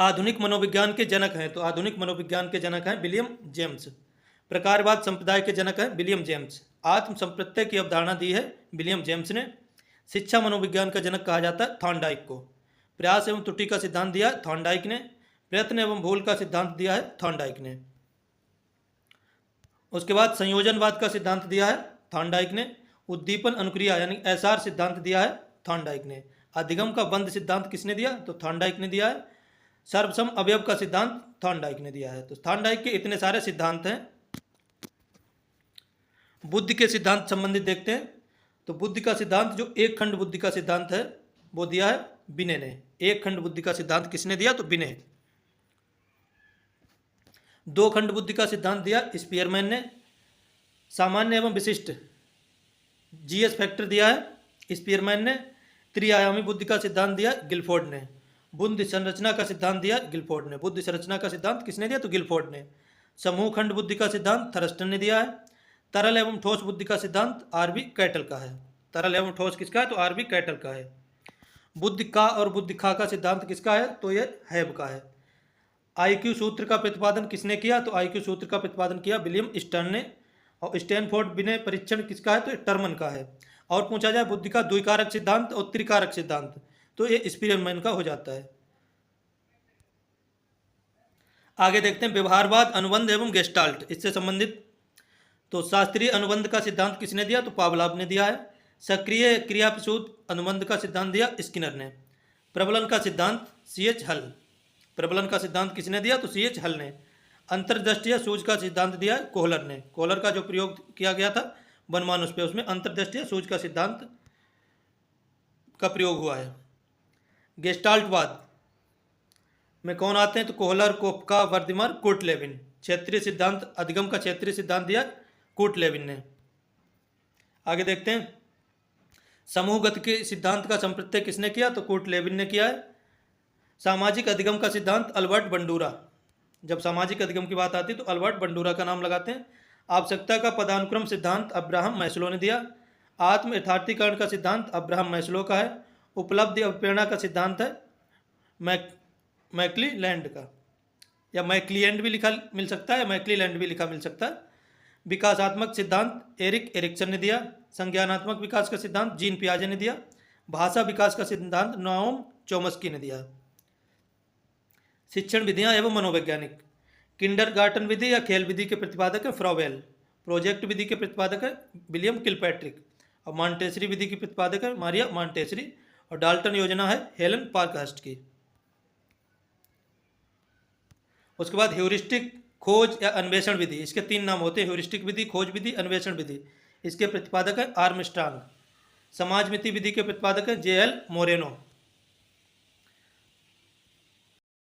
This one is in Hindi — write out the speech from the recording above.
आधुनिक मनोविज्ञान के जनक हैं, तो आधुनिक मनोविज्ञान के जनक हैं विलियम जेम्स। प्रकारवाद संप्रदाय के जनक हैं विलियम जेम्स। आत्म संप्रत्यय की अवधारणा दी है विलियम जेम्स ने। शिक्षा मनोविज्ञान का जनक कहा जाता है थॉर्नडाइक को। प्रयास एवं त्रुटि का सिद्धांत दिया है थॉर्नडाइक ने। प्रयत्न एवं भूल का सिद्धांत दिया है थॉर्नडाइक ने। उसके बाद संयोजनवाद का सिद्धांत दिया है थॉर्नडाइक ने। उद्दीपन अनुक्रिया यानी एसआर सिद्धांत दिया है थॉर्नडाइक ने। अधिगम का बंध सिद्धांत किसने दिया? तो थॉर्नडाइक ने दिया है। सर्वसम अवयव का सिद्धांत थॉर्नडाइक ने दिया है। तो थॉर्नडाइक के इतने सारे सिद्धांत हैं। बुद्धि के सिद्धांत संबंधित देखते हैं। तो बुद्धि का सिद्धांत, जो एक खंड बुद्धि का सिद्धांत है, वो दिया है बिने ने। एक खंड बुद्धि का सिद्धांत किसने दिया? तो बिने। दो खंड बुद्धि का सिद्धांत दिया स्पीयरमैन ने। सामान्य एवं विशिष्ट जीएस फैक्टर दिया है स्पीयरमैन ने। त्रिआयामी बुद्धि का सिद्धांत दिया गिलफोर्ड ने। बुद्धि संरचना का सिद्धांत दिया गिलफोर्ड ने। बुद्धि संरचना का सिद्धांत किसने दिया? तो गिलफोर्ड ने। समूह खंड बुद्धि का सिद्धांत थरस्टन ने दिया है। तरल एवं ठोस बुद्धि का सिद्धांत आरबी कैटल का है। तरल एवं ठोस किसका है? तो आरबी कैटल का है। बुद्धि का और बुद्धि खा का सिद्धांत किसका है? तो ये हैब का है। आईक्यू सूत्र का प्रतिपादन किसने किया? तो आईक्यू सूत्र का प्रतिपादन किया विलियम स्टर्न ने। और स्टैनफोर्ड विनय परीक्षण किसका है? तो टर्मन का है। और पूछा जाए बुद्धि का द्विकारक सिद्धांत और त्रिकारक सिद्धांत, तो ये स्पीयरमैन का हो जाता है। आगे देखते हैं व्यवहारवाद, अनुबंध एवं गेस्टाल्ट, इससे संबंधित। तो शास्त्रीय अनुबंध का सिद्धांत किसने दिया? तो पावलाव ने दिया है। सक्रिय क्रियाप्रसूत अनुबंध का सिद्धांत दिया स्किनर ने। प्रबलन का सिद्धांत सीएच हल। प्रबलन का सिद्धांत किसने दिया? तो सीएच हल ने। अंतर्दृष्टीय सूझ का सिद्धांत दिया कोहलर ने। कोहलर का जो प्रयोग किया गया था वनमानुष पे, उसमें अंतर्दृष्टीय सूझ का सिद्धांत का प्रयोग हुआ है। गेस्टाल्टवाद में कौन आते हैं? तो कोहलर, कोपका, वर्दिमर, कुर्टलेविन। क्षेत्रीय सिद्धांत, अधिगम का क्षेत्रीय सिद्धांत दिया कुर्टलेविन ने। आगे देखते हैं समूहगत के सिद्धांत का संप्रत्यय किसने किया? तो कुर्टलेविन ने किया है। सामाजिक अधिगम का सिद्धांत अल्बर्ट बंडूरा। जब सामाजिक अधिगम की बात आती है तो अल्बर्ट बंडूरा का नाम लगाते हैं। आवश्यकता का पदानुक्रम सिद्धांत अब्राहम मैस्लो ने दिया। आत्म यथार्थीकरण का सिद्धांत अब्राहम मैस्लो का है। उपलब्धि अवप्रेरणा का सिद्धांत है मैक्लीलैंड का, या मैक्लीलैंड भी लिखा मिल सकता है, या मैक्लीलैंड भी लिखा मिल सकता है। विकासात्मक सिद्धांत एरिक एरिक्सन ने दिया। संज्ञानात्मक विकास का सिद्धांत जीन पियाजे ने दिया। भाषा विकास का सिद्धांत नोम चोम्स्की ने दिया। शिक्षण विधियां एवं मनोवैज्ञानिक, किंडरगार्टन विधि या खेल विधि के प्रतिपादक है फ्रॉवेल। प्रोजेक्ट विधि के प्रतिपादक है विलियम किलपैट्रिक। और मॉन्टेसरी विधि की प्रतिपादक है मारिया मॉन्टेसरी। और डाल्टन योजना है हेलन पार्कहर्स्ट की। उसके बाद ह्यूरिस्टिक, खोज या अन्वेषण विधि, इसके तीन नाम होते हैं, ह्यूरिस्टिक विधि, खोज विधि, अन्वेषण विधि। इसके प्रतिपादक है आर्मस्ट्रांग। समाज मिति विधि के प्रतिपादक है जेएल मोरेनो।